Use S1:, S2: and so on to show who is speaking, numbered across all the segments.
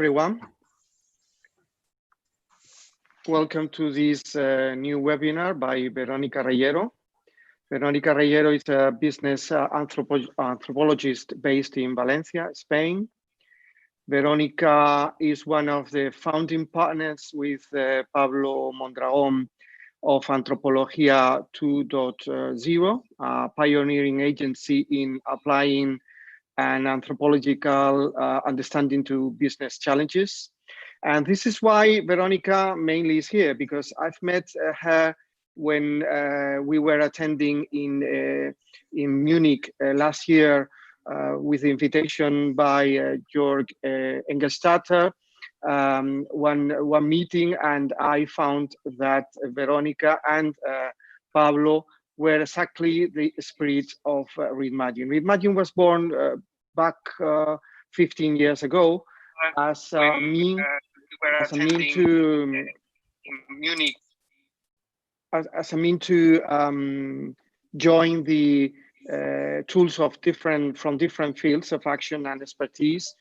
S1: Everyone. Welcome to this new webinar by Verónica Reyero. Verónica Reyero is a business anthropologist based in Valencia, Spain. Verónica is one of the founding partners with Pablo Mondragón of Antropología 2.0, a pioneering agency in applying an anthropological understanding to business challenges. And this is why Verónica mainly is here, because I've met her when we were attending in Munich last year with the invitation by Jörg Engelstadter, one meeting, and I found that Verónica and Pablo were exactly the spirit of Readmagine. Readmagine was born back 15 years ago as a mean to join the tools of different fields of action and expertise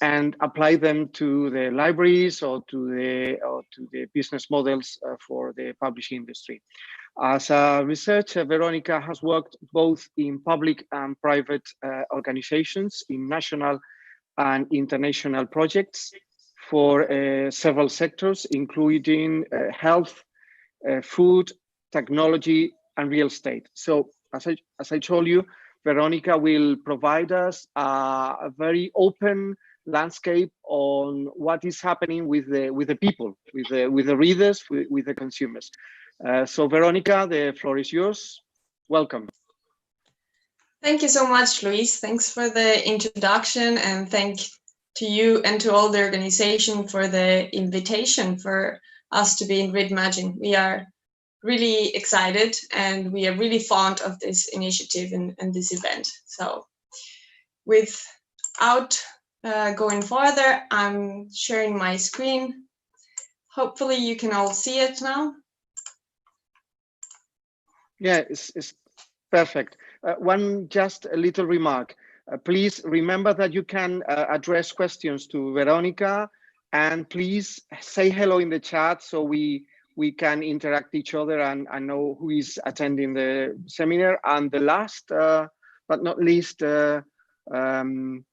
S1: and apply them to the libraries or to the business models for the publishing industry. As a researcher, Verónica has worked both in public and private organizations, in national and international projects for several sectors, including health, food, technology, and real estate. So, as I told you, Verónica will provide us a very open landscape on what is happening with the people, with the readers, with the consumers. So Verónica, the floor is yours. Welcome.
S2: Thank you so much, Luis. Thanks for the introduction, and thank to you and to all the organization for the invitation for us to be in Readmagine. We are really excited and we are really fond of this initiative and this event. So without going further, I'm sharing my screen. Hopefully you can all see it now.
S1: Yeah, it's perfect. Just a little remark. Please remember that you can address questions to Verónica, and please say hello in the chat so we can interact each other and know who is attending the seminar. And the last but not least thing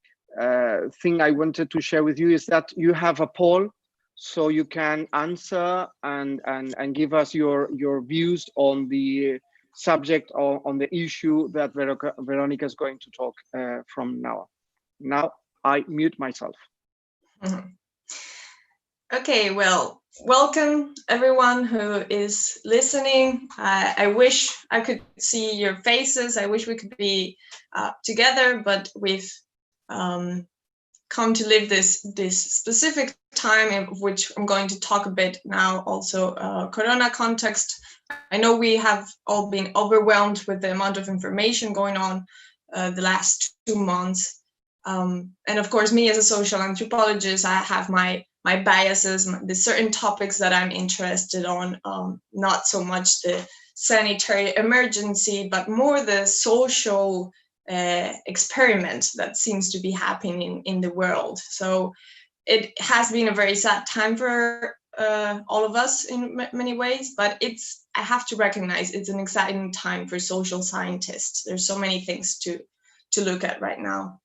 S1: I wanted to share with you is that you have a poll, so you can answer and give us your views on the subject or on the issue that Verónica is going to talk from now on. Now I mute myself.
S2: Mm-hmm. Okay, well, welcome everyone who is listening. I wish I could see your faces. I wish we could be together, but we've come to live this specific time in which I'm going to talk a bit now, also Corona context. I know we have all been overwhelmed with the amount of information going on the last 2 months. And of course, me as a social anthropologist, I have my biases, the certain topics that I'm interested on, not so much the sanitary emergency, but more the social experiment that seems to be happening in the world. So it has been a very sad time for all of us in many ways, but I have to recognize it's an exciting time for social scientists. There's so many things to look at right now.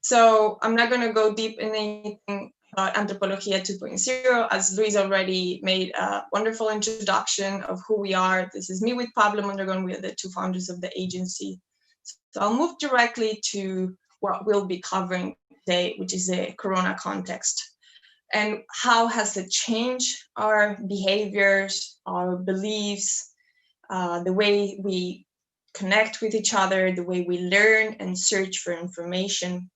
S2: So I'm not going to go deep in anything about Antropología 2.0, as Luis already made a wonderful introduction of who we are. This is me with Pablo Mondragón. We are the two founders of the agency. So I'll move directly to what we'll be covering today, which is the Corona context. And how has it changed our behaviors, our beliefs, the way we connect with each other, the way we learn and search for information.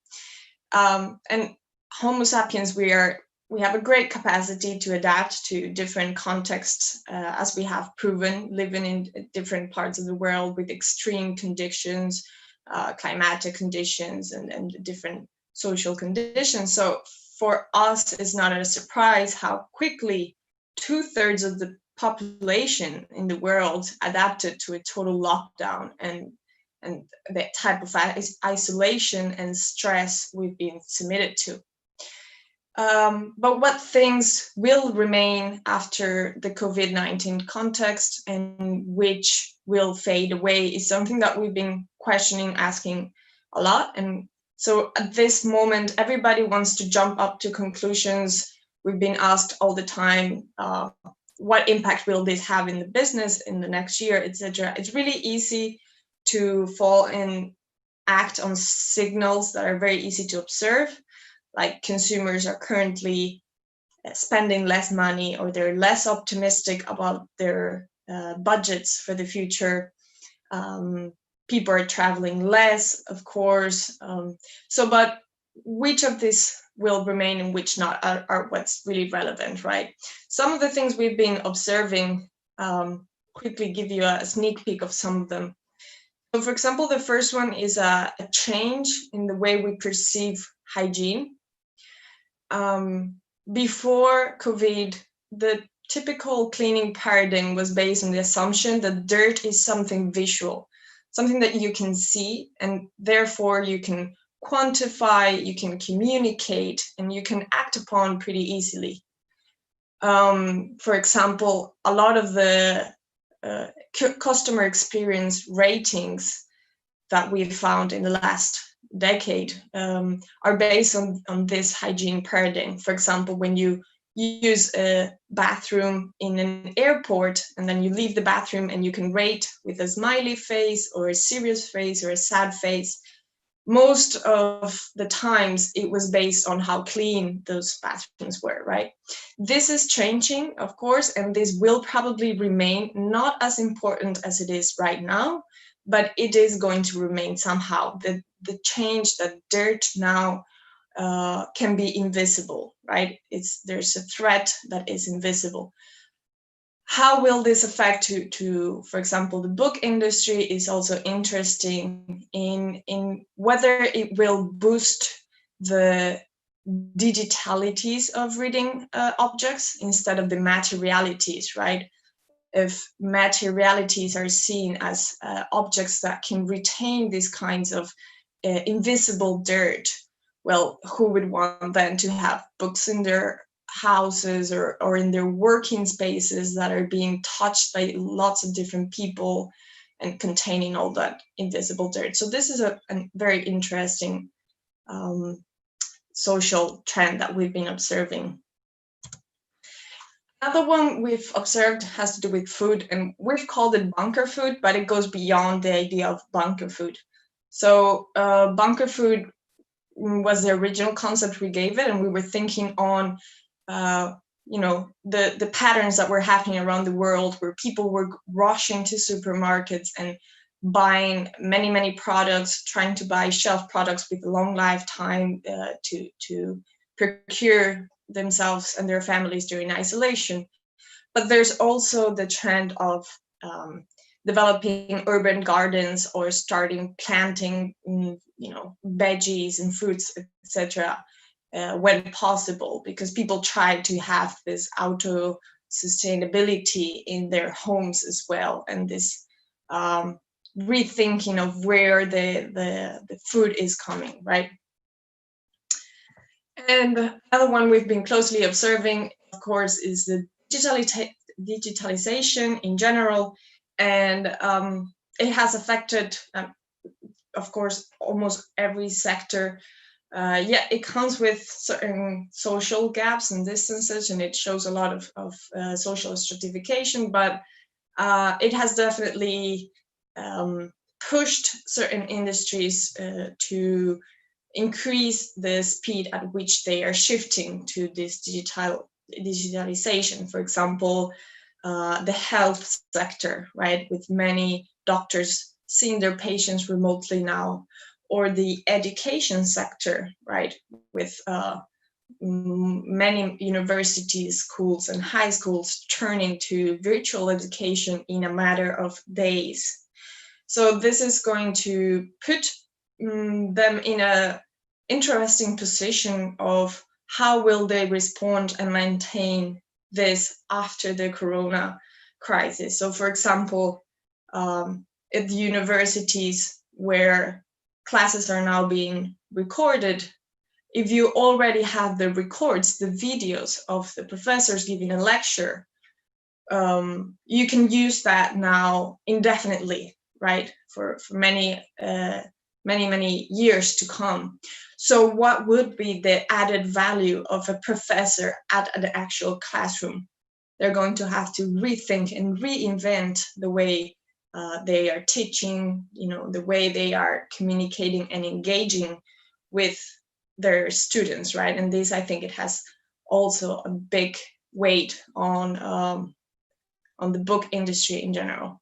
S2: And Homo sapiens, we have a great capacity to adapt to different contexts, as we have proven, living in different parts of the world with extreme conditions, climatic conditions, and different social conditions. So for us, it's not a surprise how quickly 2/3 of the population in the world adapted to a total lockdown and the type of isolation and stress we've been submitted to. But what things will remain after the COVID-19 context and which will fade away is something that we've been questioning, asking a lot. And so at this moment, everybody wants to jump up to conclusions. We've been asked all the time, what impact will this have in the business in the next year, etc. It's really easy to fall and act on signals that are very easy to observe, like consumers are currently spending less money, or they're less optimistic about their budgets for the future. People are traveling less, of course. But which of these will remain and which not are what's really relevant, right? Some of the things we've been observing, quickly give you a sneak peek of some of them. So for example, the first one is a change in the way we perceive hygiene. Before COVID, the typical cleaning paradigm was based on the assumption that dirt is something visual, something that you can see, and therefore you can quantify, you can communicate, and you can act upon pretty easily. For example, a lot of the customer experience ratings that we've found in the last decade are based on this hygiene paradigm. For example, when you use a bathroom in an airport and then you leave the bathroom and you can rate with a smiley face or a serious face or a sad face, most of the times it was based on how clean those bathrooms were, right? This is changing, of course, and this will probably remain not as important as it is right now, but it is going to remain somehow. The change that dirt now can be invisible, right? There's a threat that is invisible. How will this affect to, for example, the book industry is also interesting in whether it will boost the digitalities of reading objects instead of the materialities, right? If materialities are seen as objects that can retain these kinds of invisible dirt, well, who would want then to have books in their houses or in their working spaces that are being touched by lots of different people and containing all that invisible dirt? So this is a very interesting social trend that we've been observing. Another one we've observed has to do with food, and we've called it bunker food, but it goes beyond the idea of bunker food. So bunker food was the original concept we gave it, and we were thinking on the patterns that were happening around the world, where people were rushing to supermarkets and buying many products, trying to buy shelf products with a long lifetime to procure themselves and their families during isolation. But there's also the trend of developing urban gardens or starting planting veggies and fruits, etc., when possible, because people try to have this auto sustainability in their homes as well, and this rethinking of where the food is coming, right? And another one we've been closely observing, of course, is the digitalization in general, and it has affected, of course, almost every sector. It comes with certain social gaps and distances, and it shows a lot of social stratification, but it has definitely pushed certain industries to increase the speed at which they are shifting to this digitalization. For example, the health sector, right, with many doctors seeing their patients remotely now, or the education sector, right, with many universities, schools, and high schools turning to virtual education in a matter of days. So this is going to put them in a interesting position of how will they respond and maintain this after the corona crisis. So for example, at the universities where classes are now being recorded, if you already have the records, the videos of the professors giving a lecture, you can use that now indefinitely, right? For many years to come. So what would be the added value of a professor at the actual classroom? They're going to have to rethink and reinvent the way they are teaching, the way they are communicating and engaging with their students, right? And this, I think, it has also a big weight on the book industry in general.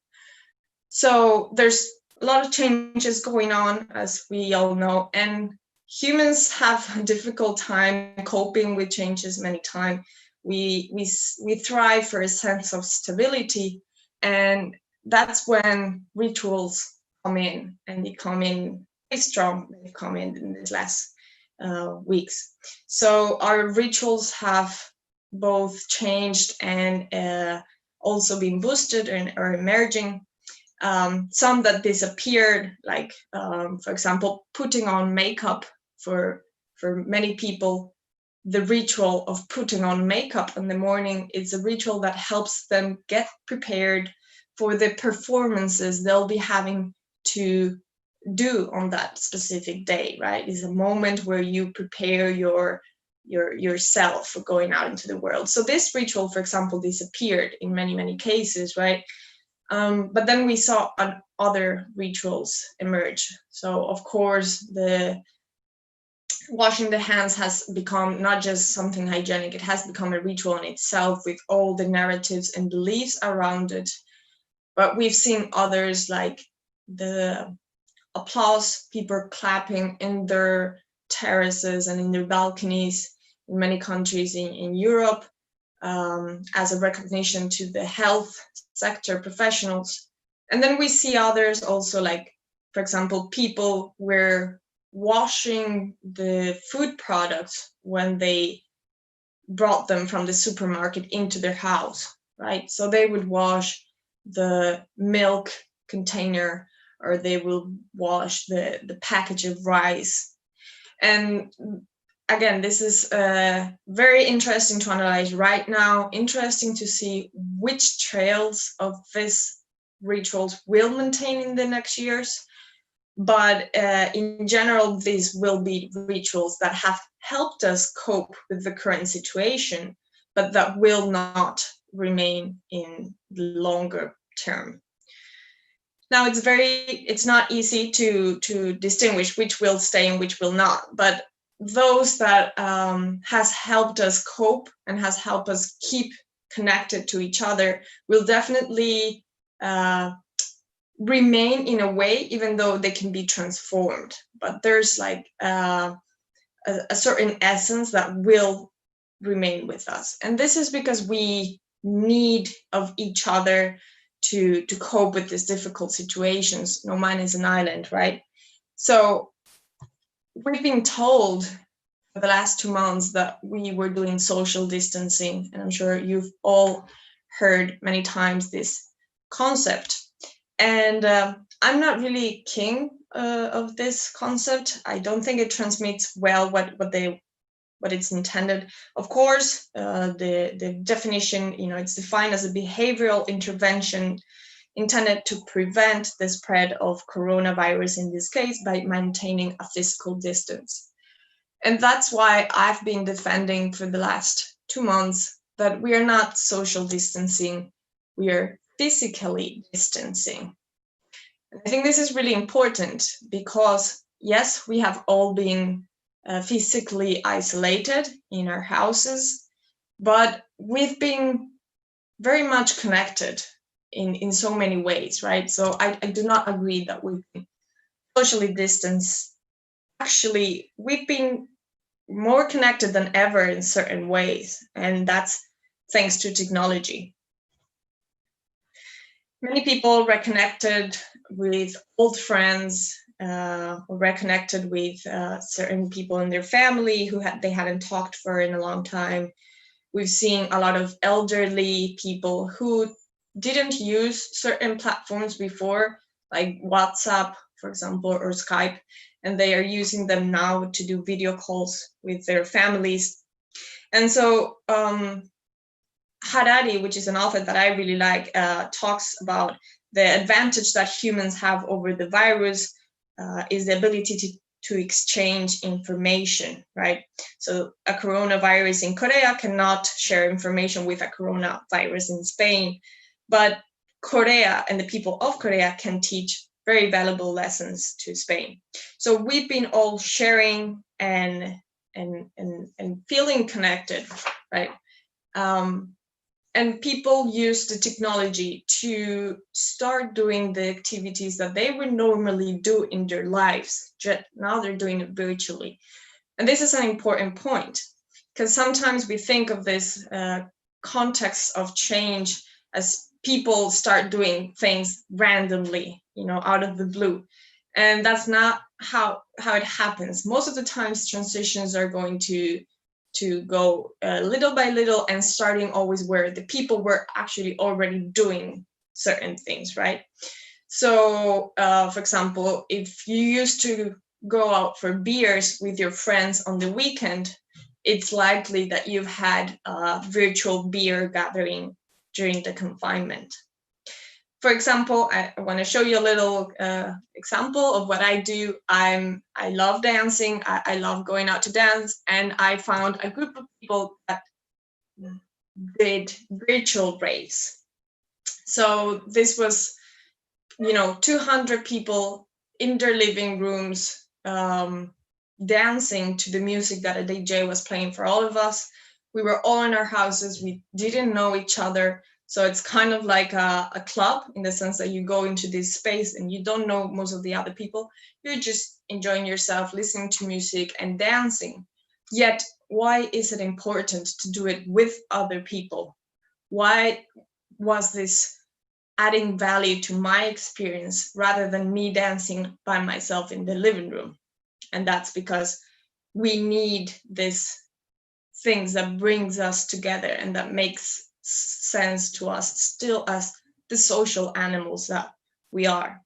S2: So there's a lot of changes going on, as we all know, and humans have a difficult time coping with changes many times. We thrive for a sense of stability, and that's when rituals come in, and they come in very strong. They've come in these last weeks. So our rituals have both changed and also been boosted and are emerging. Some that disappeared, like for example, putting on makeup. For many people, the ritual of putting on makeup in the morning is a ritual that helps them get prepared for the performances they'll be having to do on that specific day, right? It's a moment where you prepare yourself for going out into the world. So this ritual, for example, disappeared in many cases, right? But then we saw other rituals emerge. So of course, the washing the hands has become not just something hygienic, it has become a ritual in itself with all the narratives and beliefs around it. But we've seen others, like the applause, people clapping in their terraces and in their balconies in many countries in Europe, as a recognition to the health sector professionals. And then we see others also, like, for example, people were washing the food products when they brought them from the supermarket into their house, right? So they would wash the milk container, or they will wash the package of rice. And again, this is very interesting to analyze right now, interesting to see which trails of these rituals will maintain in the next years. But in general, these will be rituals that have helped us cope with the current situation, but that will not remain in the longer term. Now, it's not easy to distinguish which will stay and which will not, but those that has helped us cope and has helped us keep connected to each other will definitely remain in a way, even though they can be transformed. But there's like a certain essence that will remain with us. And this is because we need of each other to cope with these difficult situations. No man is an island, right? So we've been told for the last 2 months that we were doing social distancing, and I'm sure you've all heard many times this concept. And I'm not really king of this concept. I don't think it transmits well what it's intended. Of course, the definition, it's defined as a behavioral intervention intended to prevent the spread of coronavirus, in this case, by maintaining a physical distance. And that's why I've been defending for the last 2 months that we are not social distancing, we are physically distancing. And I think this is really important because, yes, we have all been physically isolated in our houses, but we've been very much connected in so many ways, right? So I do not agree that we've been socially distanced. Actually, we've been more connected than ever in certain ways, and that's thanks to technology. Many people reconnected with old friends, or reconnected with certain people in their family who they hadn't talked for in a long time. We've seen a lot of elderly people who didn't use certain platforms before, like WhatsApp, for example, or Skype, and they are using them now to do video calls with their families. And so Harari, which is an author that I really like, talks about the advantage that humans have over the virus is the ability to exchange information, right? So a coronavirus in Korea cannot share information with a coronavirus in Spain, but Korea and the people of Korea can teach very valuable lessons to Spain. So we've been all sharing and feeling connected, right? And people use the technology to start doing the activities that they would normally do in their lives. Now they're doing it virtually. And this is an important point, because sometimes we think of this context of change as people start doing things randomly, out of the blue. And that's not how it happens. Most of the times transitions are going to go little by little and starting always where the people were actually already doing certain things, right? So, for example, if you used to go out for beers with your friends on the weekend, it's likely that you've had a virtual beer gathering during the confinement. For example, I want to show you a little example of what I do. I love dancing. I love going out to dance. And I found a group of people that did virtual raves. So this was, 200 people in their living rooms dancing to the music that a DJ was playing for all of us. We were all in our houses. We didn't know each other. So it's kind of like a club in the sense that you go into this space and you don't know most of the other people. You're just enjoying yourself, listening to music and dancing. Yet, why is it important to do it with other people? Why was this adding value to my experience rather than me dancing by myself in the living room? And that's because we need these things that brings us together and that makes sense to us still as the social animals that we are.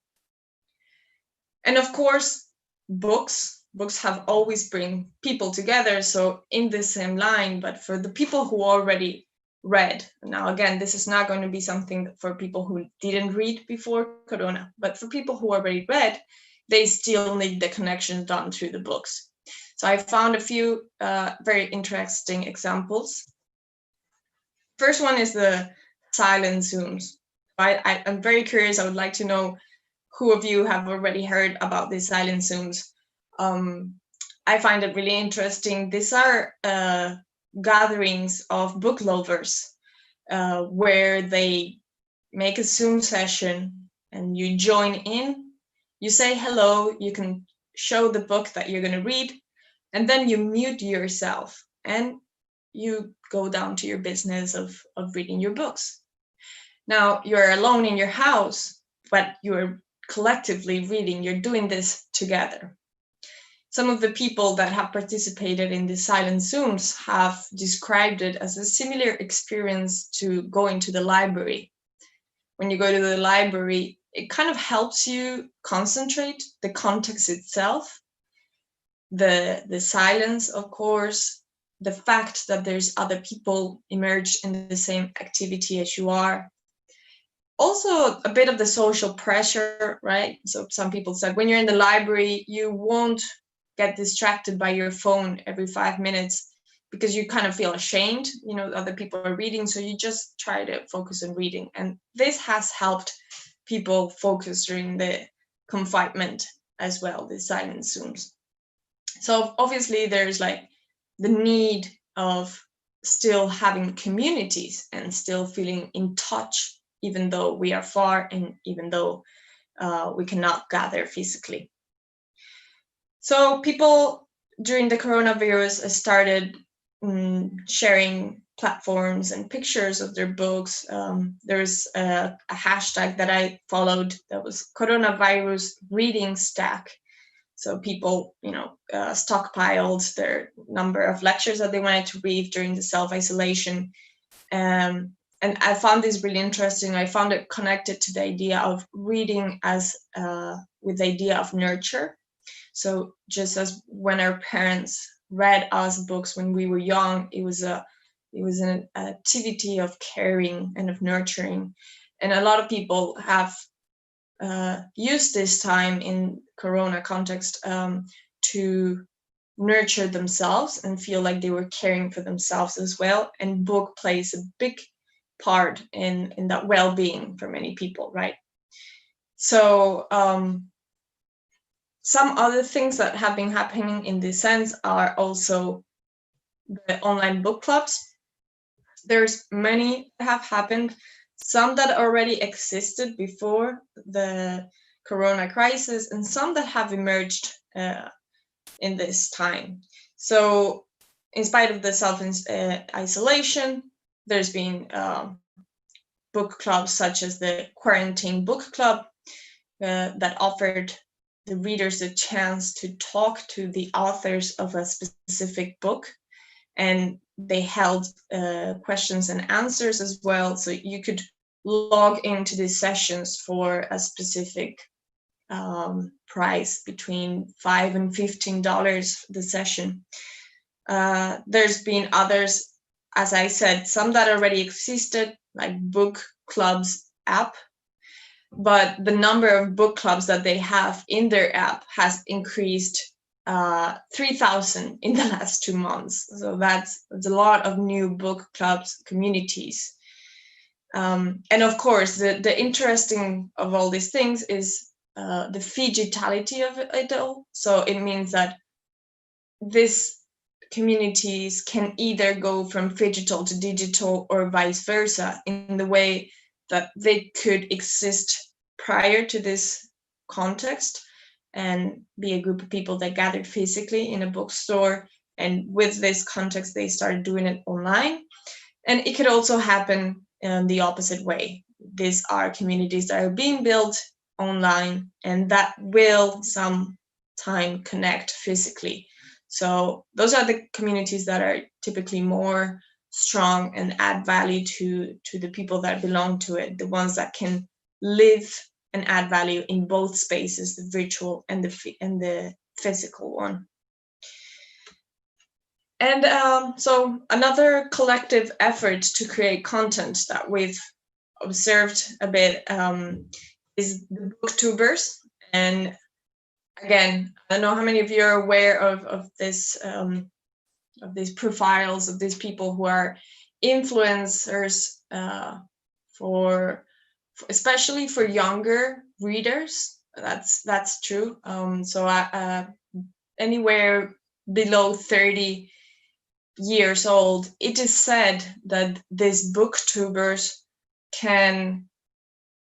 S2: And of course, books have always bring people together. So in the same line, but for the people who already read, now again, this is not going to be something for people who didn't read before Corona, but for people who already read, they still need the connection done through the books. So I found a few very interesting examples. First one is the silent Zooms. I'm very curious. I would like to know who of you have already heard about these silent Zooms. I find it really interesting. These are gatherings of book lovers where they make a Zoom session and you join in, you say hello, you can show the book that you're going to read, and then you mute yourself and you go down to your business of reading your books. Now you're alone in your house, but you're collectively reading, you're doing this together. Some of the people that have participated in the silent Zooms have described it as a similar experience to going to the library. When you go to the library, it kind of helps you concentrate, the context itself, the silence, of course, the fact that there's other people immersed in the same activity as you are. Also a bit of the social pressure, right? So some people said when you're in the library, you won't get distracted by your phone every 5 minutes because you kind of feel ashamed, other people are reading, so you just try to focus on reading. And this has helped people focus during the confinement as well, the silent Zooms. So obviously there's like the need of still having communities and still feeling in touch, even though we are far and even though we cannot gather physically. So people during the coronavirus started sharing platforms and pictures of their books. There's a hashtag that I followed that was coronavirus reading stack. So people, stockpiled their number of lectures that they wanted to read during the self-isolation. And I found this really interesting. I found it connected to the idea of reading as with the idea of nurture. So just as when our parents read us books when we were young, it was an activity of caring and of nurturing. And a lot of people have used this time in Corona context to nurture themselves and feel like they were caring for themselves as well. And book plays a big part in that well-being for many people, right? So some other things that have been happening in this sense are also the online book clubs. There's many that have happened, some that already existed before the Corona crisis, and some that have emerged in this time. So in spite of the self-isolation, there's been book clubs such as the Quarantine Book Club that offered the readers a chance to talk to the authors of a specific book, and they held questions and answers as well, so you could log into these sessions for a specific price between $5 and $15 the session. There's been others, as I said, some that already existed, like Book Club's app, but the number of book clubs that they have in their app has increased 3,000 in the last 2 months. So that's a lot of new book clubs communities. And of course, the interesting of all these things is the digitality of it all. So it means that these communities can either go from phygital to digital or vice versa, in the way that they could exist prior to this context and be a group of people that gathered physically in a bookstore, and with this context they started doing it online. And it could also happen in the opposite way. These are communities that are being built online and that will sometime connect physically. So those are the communities that are typically more strong and add value to the people that belong to it, the ones that can live and add value in both spaces, the virtual and the physical one. And so another collective effort to create content that we've observed a bit is the Booktubers. And again, I don't know how many of you are aware of this, of these profiles of these people who are influencers for especially for younger readers. That's true. So anywhere below 30 years old, it is said that these booktubers can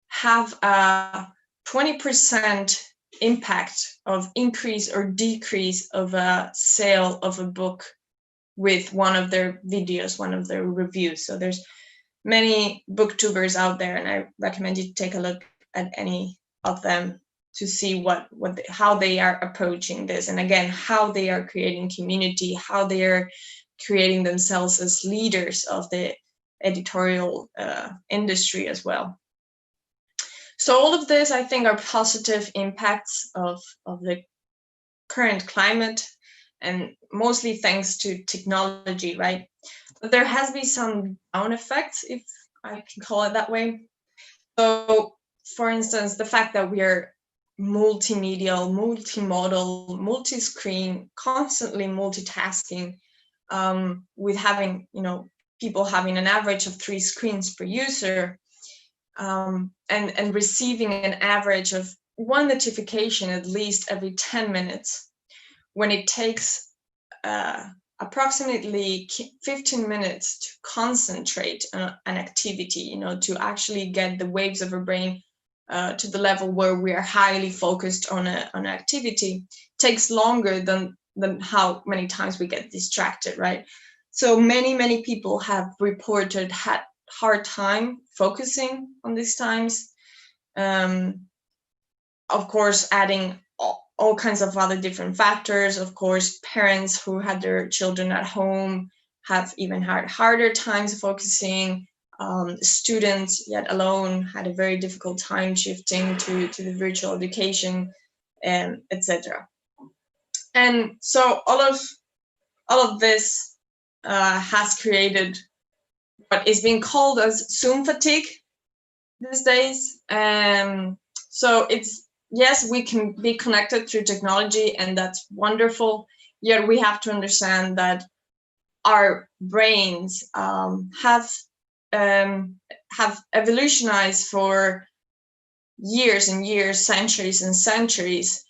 S2: have a 20% impact of increase or decrease of a sale of a book with one of their videos, one of their reviews. So there's many booktubers out there, and I recommend you take a look at any of them to see how they are approaching this, and again, how they are creating community, how they are creating themselves as leaders of the editorial industry as well. So all of this, I think, are positive impacts of the current climate, and mostly thanks to technology, right? But there has been some down effects, if I can call it that way. So, for instance, the fact that we are multimedia, multimodal, multi-screen, constantly multitasking, with having, people having an average of 3 screens per user, and receiving an average of 1 notification at least every 10 minutes, when it takes approximately 15 minutes to concentrate on an activity, to actually get the waves of our brain to the level where we are highly focused on an activity, takes longer than how many times we get distracted, right? So many people have reported had hard time focusing on these times. Of course, adding all kinds of other different factors. Of course, parents who had their children at home have even had harder times focusing. Students, yet alone, had a very difficult time shifting to the virtual education, etc. And so all of this has created what is being called as Zoom fatigue these days. So it's, yes, we can be connected through technology, and that's wonderful. Yet we have to understand that our brains have evolutionized for years and years, centuries and centuries,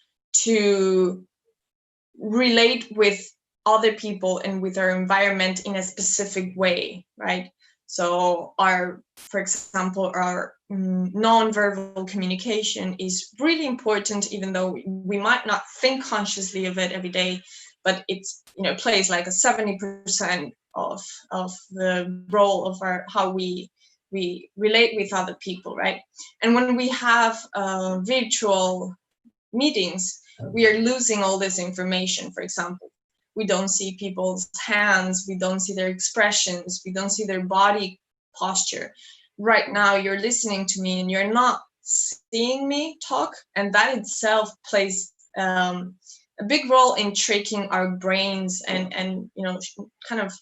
S2: to relate with other people and with our environment in a specific way, right? So for example, our non-verbal communication is really important, even though we might not think consciously of it every day, but it's, plays like a 70% of the role of how we relate with other people, right? And when we have virtual meetings, we are losing all this information. For example, we don't see people's hands, we don't see their expressions, we don't see their body posture. Right now, you're listening to me and you're not seeing me talk, and that itself plays a big role in tricking our brains and kind of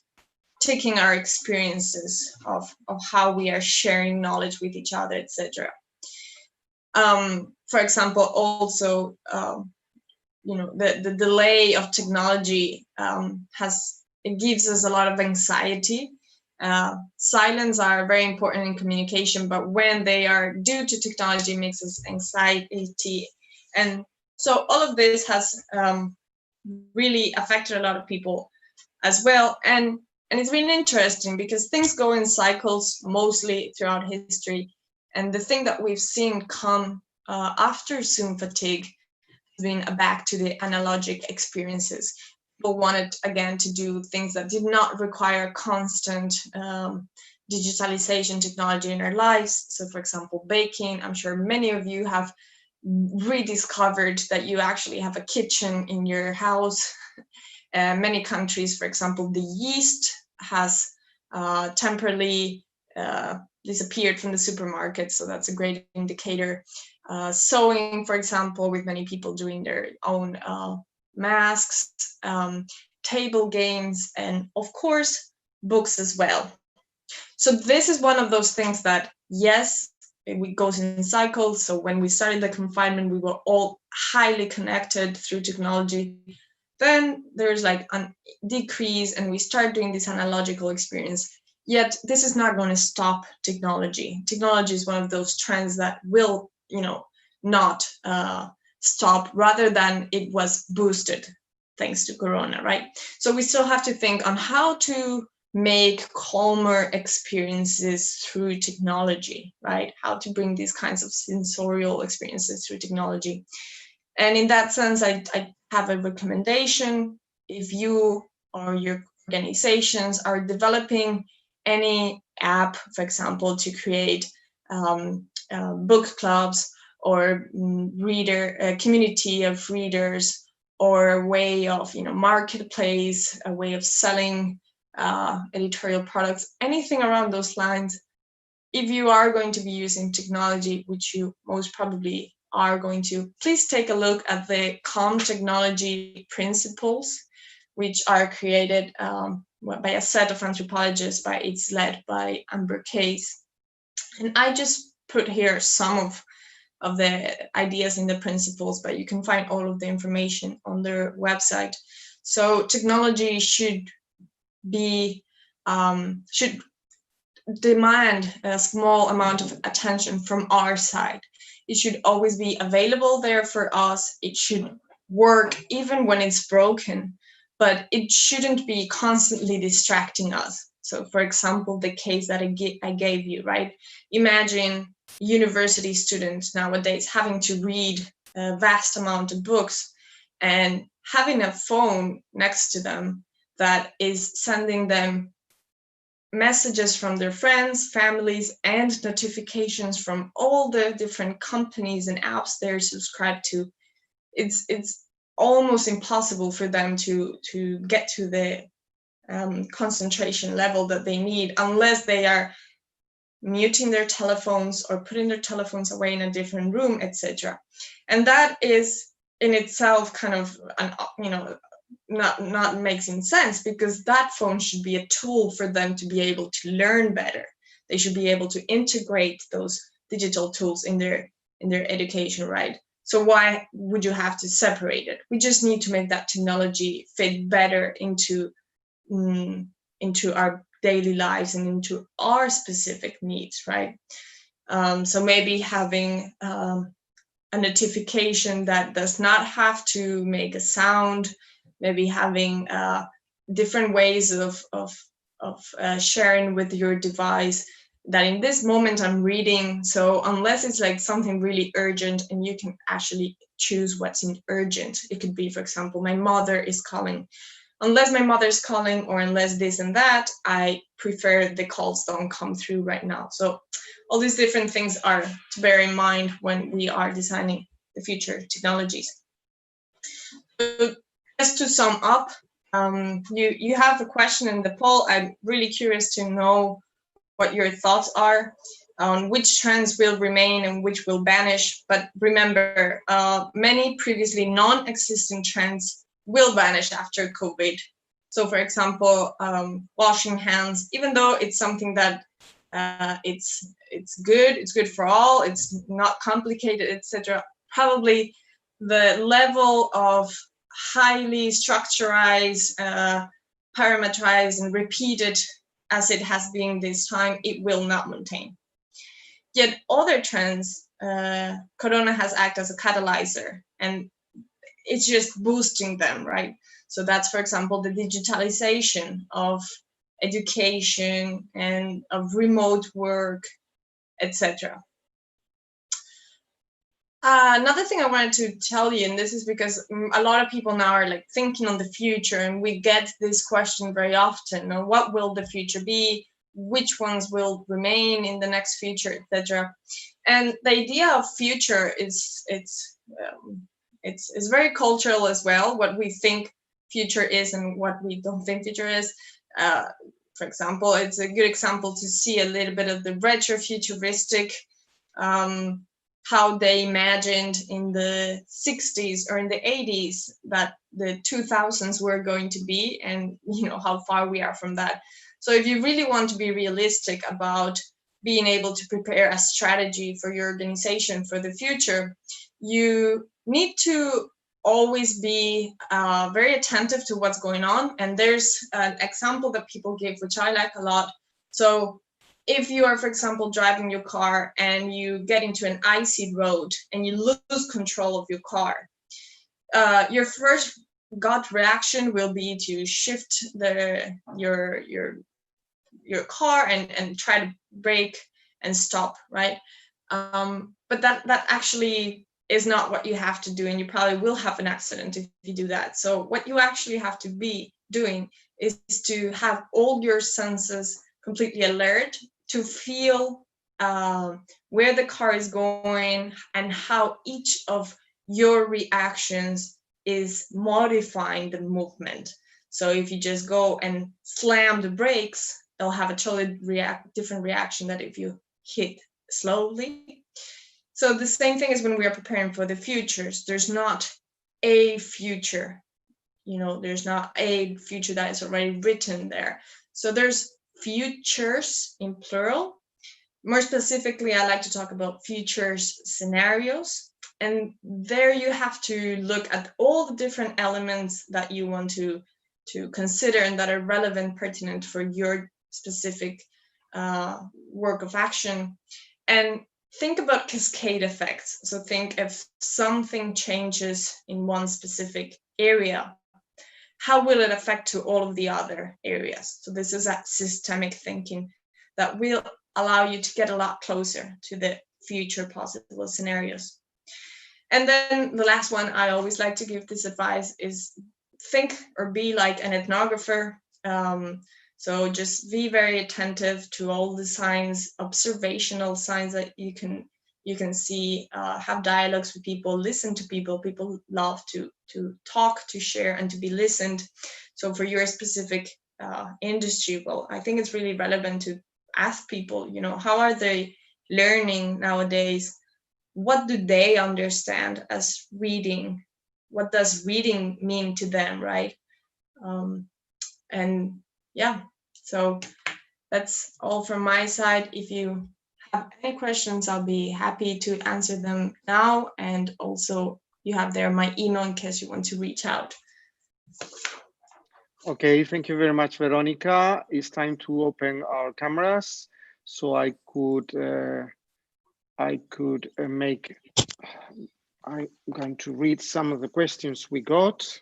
S2: taking our experiences of how we are sharing knowledge with each other, etc. For example, also, the delay of technology it gives us a lot of anxiety. Silence are very important in communication, but when they are due to technology, it makes us anxiety. And so all of this has really affected a lot of people as well. And it's really interesting because things go in cycles mostly throughout history. And the thing that we've seen come after Zoom fatigue has been back to the analogic experiences. People wanted, again, to do things that did not require constant digitalization technology in their lives. So, for example, baking. I'm sure many of you have rediscovered that you actually have a kitchen in your house. Many countries, for example, the yeast has temporarily disappeared from the supermarket, so that's a great indicator. Sewing, for example, with many people doing their own masks, table games, and of course, books as well. So this is one of those things that, yes, it goes in cycles. So when we started the confinement, we were all highly connected through technology. Then there's like a decrease and we start doing this analogical experience. Yet this is not going to stop technology. Technology is one of those trends that will, not stop, rather than it was boosted thanks to Corona, right? So we still have to think on how to make calmer experiences through technology, right? How to bring these kinds of sensorial experiences through technology. And in that sense, I have a recommendation. If you or your organizations are developing any app, for example, to create book clubs or a community of readers, or a way of marketplace, a way of selling editorial products, anything around those lines, if you are going to be using technology, which you most probably are going to, please take a look at the calm technology principles, which are created by a set of anthropologists. It's led by Amber Case. And I just put here some of the ideas in the principles, but you can find all of the information on their website. So technology should demand a small amount of attention from our side. It should always be available there for us. It should work even when it's broken, but it shouldn't be constantly distracting us. So, for example, the case that I gave you, right? Imagine university students nowadays having to read a vast amount of books and having a phone next to them that is sending them messages from their friends, families, and notifications from all the different companies and apps they're subscribed to. It's almost impossible for them to get to the concentration level that they need unless they are muting their telephones or putting their telephones away in a different room, etc. And that is in itself kind of not making sense, because that phone should be a tool for them to be able to learn better. They should be able to integrate those digital tools in their education, right? So why would you have to separate it? We just need to make that technology fit better into our daily lives and into our specific needs, right? So maybe having a notification that does not have to make a sound, maybe having different ways of sharing with your device, that in this moment I'm reading, so unless it's like something really urgent, and you can actually choose what's in urgent. It could be, for example, my mother is calling. Unless my mother's calling, or unless this and that, I prefer the calls don't come through right now. So all these different things are to bear in mind when we are designing the future technologies. So just to sum up, you have a question in the poll. I'm really curious to know what your thoughts are on which trends will remain and which will vanish. But remember, many previously non-existing trends will vanish after COVID. So for example, washing hands, even though it's something that it's good for all, it's not complicated, etc. Probably the level of highly structurized, parameterized, and repeated as it has been this time, it will not maintain. Yet other trends, Corona has acted as a catalyzer, and it's just boosting them, right? So that's, for example, the digitalization of education and of remote work, etc. Another thing I wanted to tell you, and this is because a lot of people now are like thinking on the future, and we get this question very often: what will the future be? Which ones will remain in the next future, etc. And the idea of future is it's very cultural as well. What we think future is and what we don't think future is. For example, it's a good example to see a little bit of the retro futuristic. How they imagined in the 60s or in the 80s that the 2000s were going to be, and how far we are from that. So if you really want to be realistic about being able to prepare a strategy for your organization for the future, you need to always be very attentive to what's going on. And there's an example that people give, which I like a lot. So if you are, for example, driving your car and you get into an icy road and you lose control of your car, your first gut reaction will be to shift your car and try to brake and stop, right? But that actually is not what you have to do, and you probably will have an accident if you do that. So what you actually have to be doing is to have all your senses completely alert, to feel where the car is going and how each of your reactions is modifying the movement. So if you just go and slam the brakes, they'll have a totally different reaction than if you hit slowly. So the same thing is when we are preparing for the futures. There's not a future, there's not a future that is already written there. So there's futures in plural. More specifically, I like to talk about futures scenarios. And there you have to look at all the different elements that you want to consider and that are relevant, pertinent for your specific work of action. And think about cascade effects. So think if something changes in one specific area, how will it affect to all of the other areas? So this is that systemic thinking that will allow you to get a lot closer to the future possible scenarios. And then the last one, I always like to give this advice, is think or be like an ethnographer. So just be very attentive to all the signs, observational signs that you can see, have dialogues with people, listen to people. People love to talk, to share, and to be listened. So for your specific industry, well, I think it's really relevant to ask people, how are they learning nowadays? What do they understand as reading? what does reading mean to them, right? And yeah, so that's all from my side. If you have any questions, I'll be happy to answer them now. And also you have there my email in case you want to reach out.
S1: Okay, thank you very much, Veronica. It's time to open our cameras so I'm going to read some of the questions we got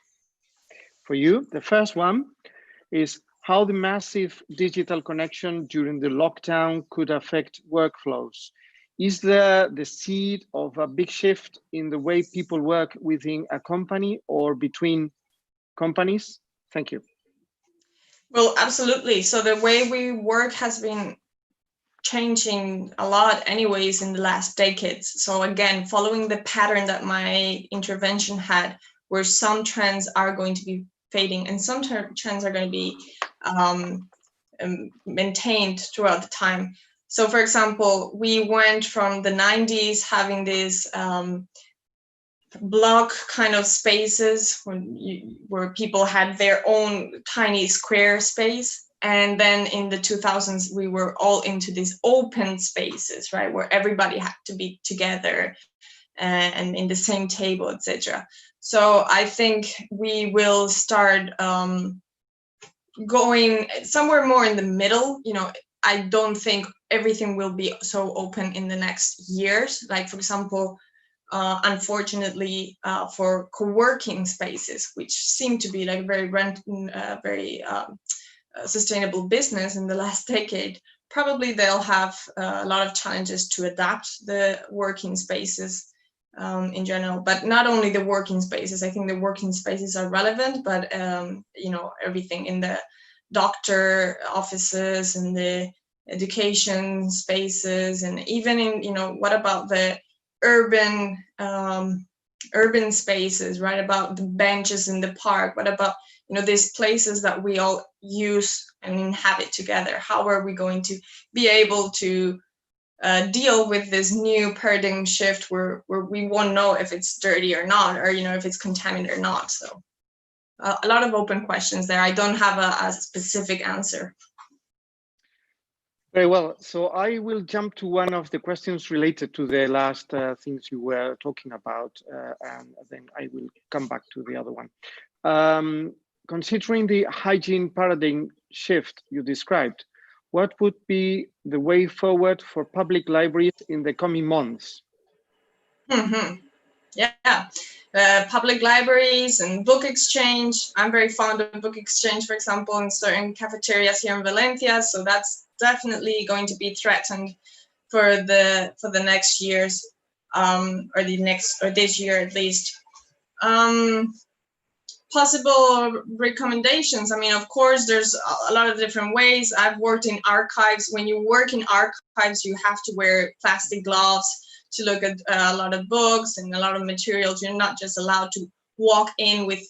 S1: for you. The first one is how the massive digital connection during the lockdown could affect workflows. Is there the seed of a big shift in the way people work within a company or between companies? Thank you.
S2: Well, absolutely. So the way we work has been changing a lot anyways in the last decades. So again, following the pattern that my intervention had, where some trends are going to be fading and some trends are going to be maintained throughout the time. So for example, we went from the 90s having these block kind of spaces where people had their own tiny square space. And then in the 2000s, we were all into these open spaces, right, where everybody had to be together and in the same table, etc. So I think we will start going somewhere more in the middle. You know, I don't think everything will be so open in the next years. Like, for example, unfortunately, for co-working spaces, which seem to be like very sustainable business in the last decade, probably they'll have a lot of challenges to adapt the working spaces in general. But not only the working spaces, I think the working spaces are relevant, but you know, everything in the doctor offices and the education spaces, and even in, you know, what about the urban spaces, right? About the benches in the park. What about, you know, these places that we all use and inhabit together? How are we going to be able to deal with this new paradigm shift where we won't know if it's dirty or not, or, you know, if it's contaminated or not? So a lot of open questions there. I don't have a specific answer.
S1: Very well. So I will jump to one of the questions related to the last things you were talking about, and then I will come back to the other one. Considering the hygiene paradigm shift you described, what would be the way forward for public libraries in the coming months?
S2: Yeah, public libraries and book exchange. I'm very fond of book exchange, for example, in certain cafeterias here in Valencia. So that's definitely going to be threatened for the next years, or this year at least. Possible recommendations. I mean, of course, there's a lot of different ways. I've worked in archives. When you work in archives, you have to wear plastic gloves to look at a lot of books and a lot of materials. You're not just allowed to walk in with,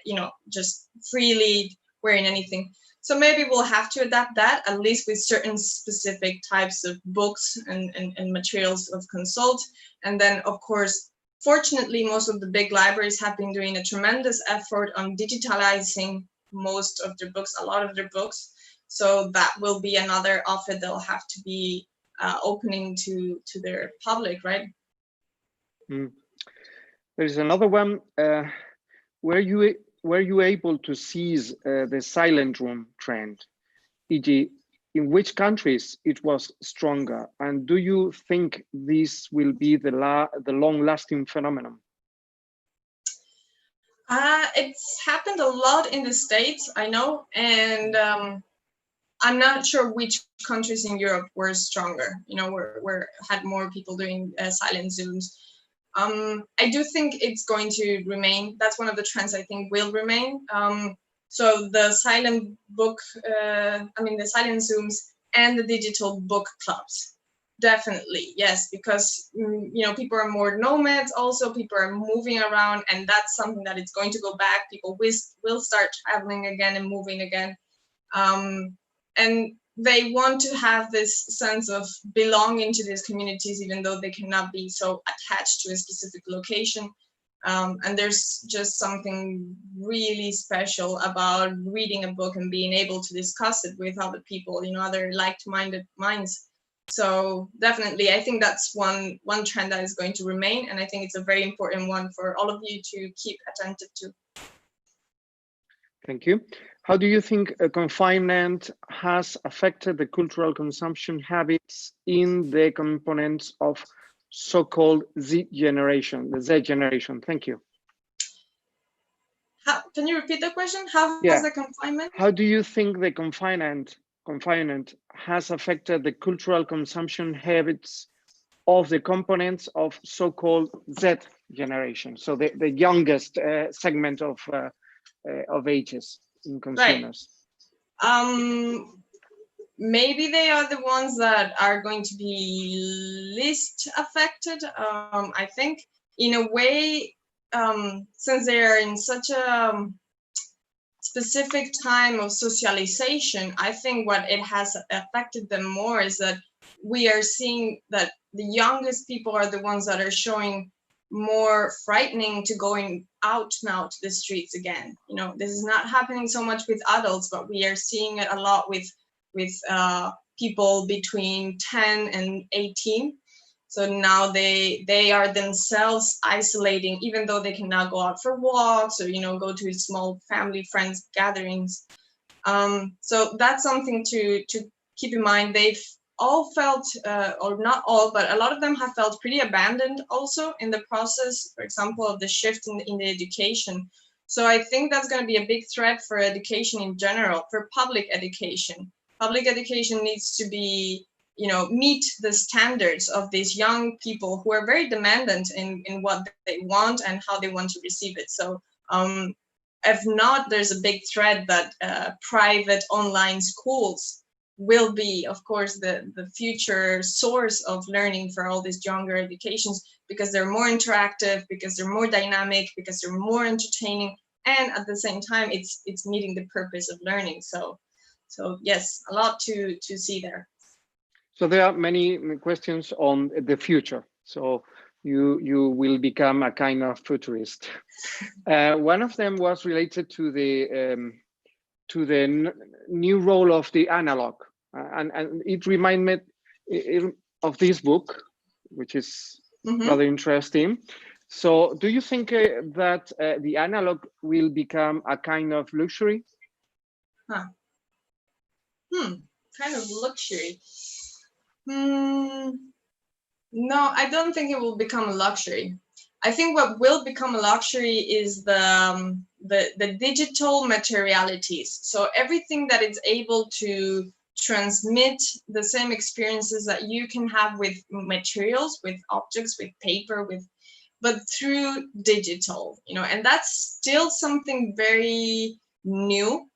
S2: you know, just freely wearing anything. So maybe we'll have to adapt that, at least with certain specific types of books and materials of consult. And then, of course, fortunately, most of the big libraries have been doing a tremendous effort on digitalizing most of their books, a lot of their books. So that will be another offer they'll have to be opening to their public, right?
S1: There's another one. Were you able to seize the silent room trend, e.g., in which countries it was stronger, and do you think this will be the long-lasting phenomenon?
S2: It's happened a lot in the States, I know, and I'm not sure which countries in Europe were stronger, you know, where had more people doing silent Zooms. I do think it's going to remain. That's one of the trends I think will remain. So the silent book, the silent Zooms and the digital book clubs, definitely, yes, because, you know, people are more nomads. Also, people are moving around, and that's something that is going to go back. People will start traveling again and moving again. And they want to have this sense of belonging to these communities, even though they cannot be so attached to a specific location. And there's just something really special about reading a book and being able to discuss it with other people, other like-minded minds. So definitely, I think that's one trend that is going to remain, and I think it's a very important one for all of you to keep attentive to.
S1: Thank you. How do you think confinement has affected the cultural consumption habits in the components of so-called Z generation, the Z generation? Thank you.
S2: Can you repeat the question? How
S1: Yeah.
S2: has the confinement?
S1: How do you think the confinement has affected the cultural consumption habits of the components of so-called Z generation? So the youngest segment of ages in consumers.
S2: Right. Maybe they are the ones that are going to be least affected. I think in a way, since they are in such a specific time of socialization, I think what it has affected them more is that we are seeing that the youngest people are the ones that are showing more frightening to going out now to the streets again. This is not happening so much with adults, but we are seeing it a lot with people between 10 and 18. So now they are themselves isolating, even though they can now go out for walks or go to small family friends gatherings. So that's something to keep in mind. They've all felt, or not all, but a lot of them have felt pretty abandoned also in the process, for example, of the shift in the education. So I think that's going to be a big threat for education in general, for public education. Public education needs to be, meet the standards of these young people who are very demandant in what they want and how they want to receive it. So if not, there's a big threat that private online schools will be, of course, the future source of learning for all these younger educations, because they're more interactive, because they're more dynamic, because they're more entertaining, and at the same time, it's meeting the purpose of learning. So yes, a lot to see there.
S1: So there are many questions on the future. So you will become a kind of futurist. One of them was related to the new role of the analog, and it reminded me of this book, which is rather interesting. So do you think that the analog will become a kind of luxury?
S2: Kind of luxury. No, I don't think it will become a luxury. I think what will become a luxury is the digital materialities. So everything that is able to transmit the same experiences that you can have with materials, with objects, with paper, but through digital, and that's still something very new.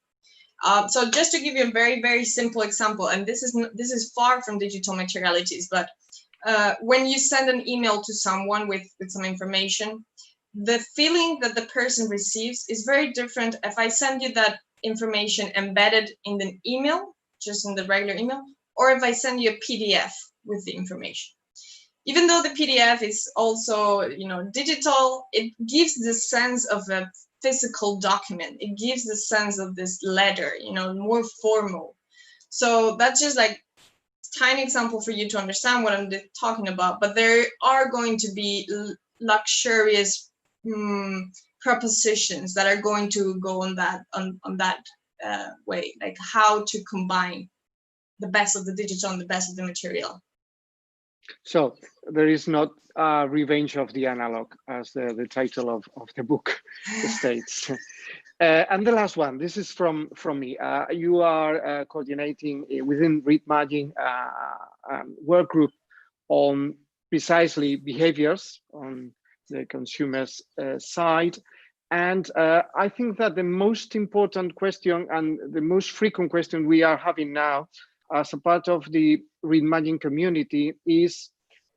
S2: So just to give you a very, very simple example, and this is far from digital materialities, but when you send an email to someone with some information, the feeling that the person receives is very different if I send you that information embedded in the email, just in the regular email, or if I send you a PDF with the information. Even though the PDF is also, digital, it gives the sense of a physical document. It gives the sense of this letter, more formal. So that's just like a tiny example for you to understand what I'm talking about. But there are going to be luxurious propositions that are going to go on that way, like how to combine the best of the digital and the best of the material.
S1: So there is not a revenge of the analog, as the title of the book states. And the last one, this is from me. You are coordinating within Readmagine work group on precisely behaviors on the consumer's side. And I think that the most important question and the most frequent question we are having now as a part of the Readmagine community is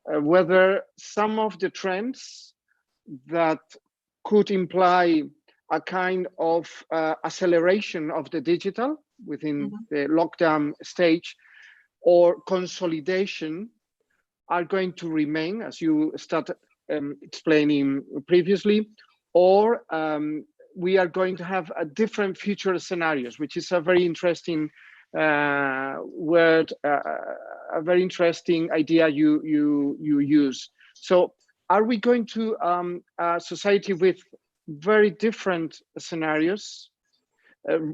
S1: whether some of the trends that could imply a kind of acceleration of the digital within the lockdown stage or consolidation are going to remain, as you started explaining previously, or we are going to have a different future scenarios, which is a very interesting word, a very interesting idea you use. So are we going to a society with very different scenarios,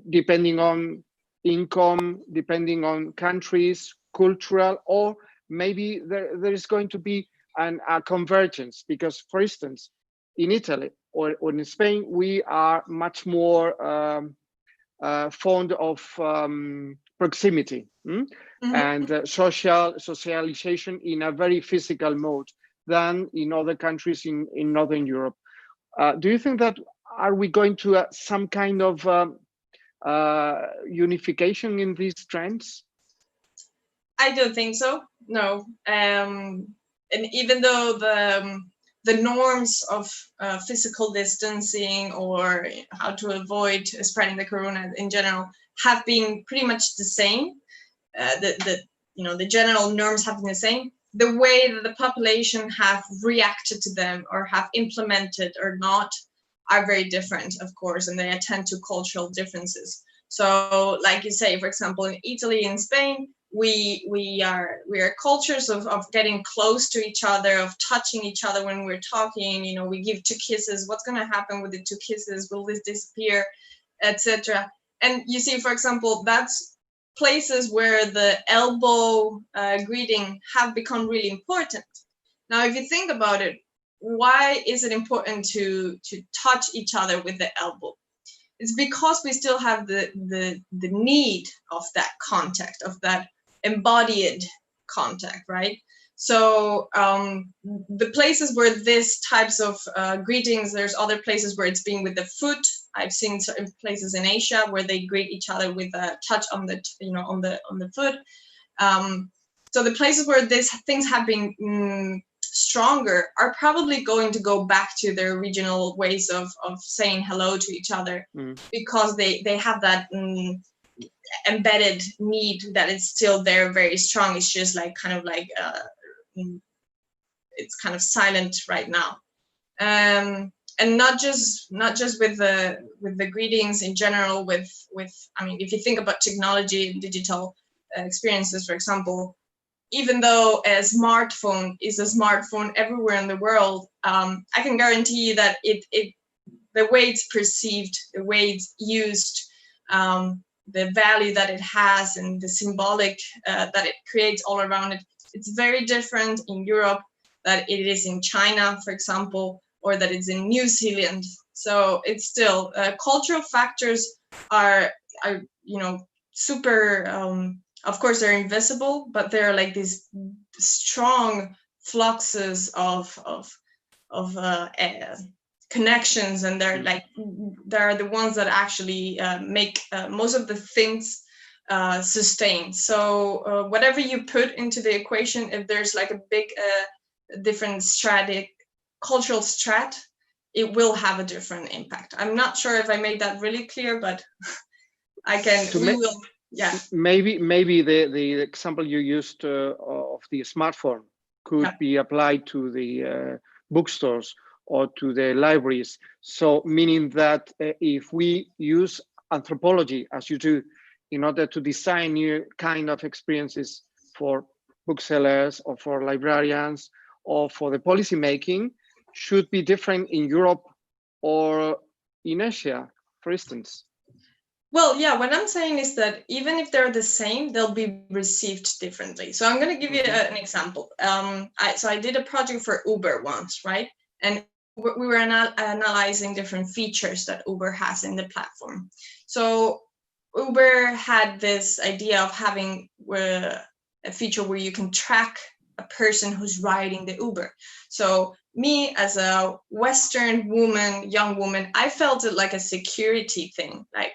S1: depending on income, depending on countries, cultural, or maybe there is going to be a convergence? Because, for instance, in Italy or in Spain, we are much more fond of proximity and socialization in a very physical mode than in other countries in Northern Europe. Do you think that are we going to some kind of unification in these trends?
S2: I don't think so. No, and even though the norms of physical distancing or how to avoid spreading the corona in general have been pretty much the same, the general norms have been the same. The way that the population have reacted to them or have implemented or not are very different, of course, and they attend to cultural differences. So, like you say, for example, in Italy and Spain, we are cultures of getting close to each other, of touching each other when we're talking. We give 2 kisses. What's going to happen with the 2 kisses? Will this disappear, etc.? And you see, for example, that's places where the elbow greeting have become really important. Now, if you think about it, why is it important to touch each other with the elbow? It's because we still have the need of that contact, of that embodied contact, right? So the places where this types of greetings, there's other places where it's being with the foot. I've seen certain places in Asia where they greet each other with a touch on the on the foot. So the places where these things have been stronger are probably going to go back to their original ways of saying hello to each other, because they have that embedded need that is still there, very strong. It's just like it's kind of silent right now, and not just with the greetings in general. With I mean, if you think about technology and digital experiences, for example, even though a smartphone is a smartphone everywhere in the world, I can guarantee you that it the way it's perceived, the way it's used, the value that it has, and the symbolic that it creates all around it, it's very different in Europe than it is in China, for example, or that it's in New Zealand. So it's still cultural factors are super. Of course, they're invisible, but they're like these strong fluxes of connections, and they're the ones that actually make most of the things sustain. So whatever you put into the equation, if there's like a big different cultural strat, it will have a different impact. I'm not sure if I made that really clear, but we will. Yeah.
S1: Maybe the example you used of the smartphone could be applied to the bookstores or to the libraries. So meaning that if we use anthropology, as you do, in order to design new kind of experiences for booksellers or for librarians or for the policy making, should be different in Europe or in Asia, for instance.
S2: Well, yeah, what I'm saying is that even if they're the same, they'll be received differently. So I'm going to give you an example. I did a project for Uber once, right? And we were analyzing different features that Uber has in the platform. So Uber had this idea of having a feature where you can track a person who's riding the Uber. So me as a Western woman, young woman, I felt it like a security thing, like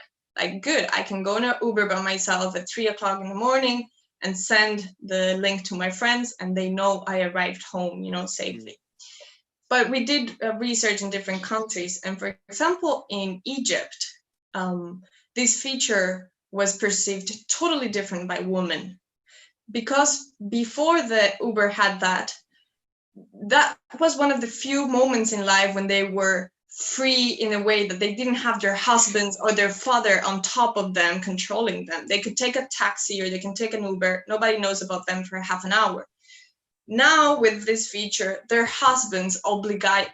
S2: good, I can go in an Uber by myself at 3 o'clock in the morning and send the link to my friends, and they know I arrived home, safely. But we did research in different countries, and for example, in Egypt, this feature was perceived totally different by women, because before the Uber had that, that was one of the few moments in life when they were free in a way that they didn't have their husbands or their father on top of them controlling them. They could take a taxi or they can take an Uber. Nobody knows about them for half an hour. Now with this feature, their husbands oblige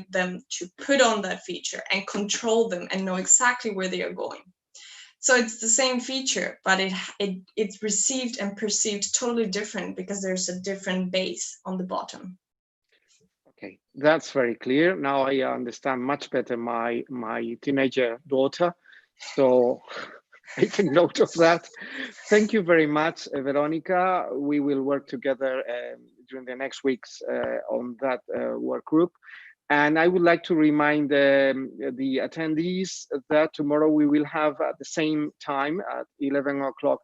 S2: them to put on that feature and control them and know exactly where they are going. So it's the same feature, but it's received and perceived totally different because there's a different base on the bottom.
S1: Okay, that's very clear. Now I understand much better my teenager daughter. So I take note of that. Thank you very much, Veronica. We will work together during the next weeks on that work group. And I would like to remind the attendees that tomorrow we will have at the same time at 11 o'clock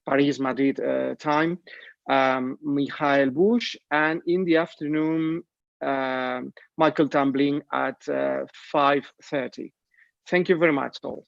S1: Paris, Madrid time, Michael Bush, and in the afternoon, Michael Tumbling at 5:30. Thank you very much all.